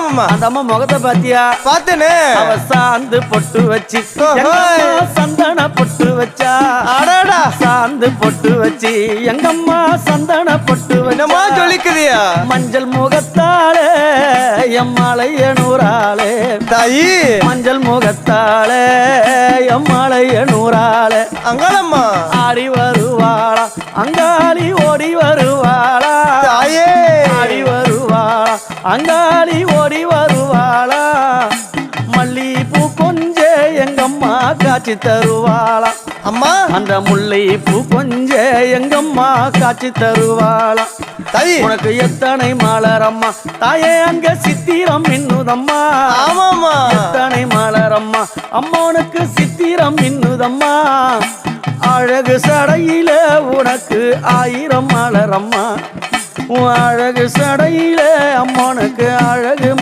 ஆமாமா. அந்த அம்மா முகத்தை பாத்தியா? பார்த்தேனே. அவ சாந்து பொட்டு வச்சு சந்தன பொட்டு வச்சா. அடடா. சாந்து பொட்டு வச்சு எங்கம்மா சந்தன பொட்டு என்னமா சொல்லிக்குதியா? மஞ்சள் முகத்தாளே எம்மாளைய நூறாளே தாயி. மஞ்சள் முகத்தாளே எம்மாளைய நூறாளே அங்காளம்மா ஆடி வருவாளா அங்காளி ஓடி வருவாளா. தாயே. ஆடி வருவாளா அங்காளி ஓடி வருவாளா. மல்லிப்பூ கொஞ்ச எங்கம்மா காட்சி தருவாளா. அம்மா அந்த முல்லை பூ கொஞ்ச எங்கம்மா காட்சி தருவாளா. தாயி. உனக்கு எத்தனை மலரம்மா தாயே அங்க சித்திரம் மின்னுதம்மா. ஆமாமா. எத்தனை மலரம்மா அம்மா உனக்கு சித்திரம் மின்னுதம்மா. அழகு சடையில உனக்கு 1000 மலரம்மா. உன் அழகு சடையில அம்மா உனக்கு அழகு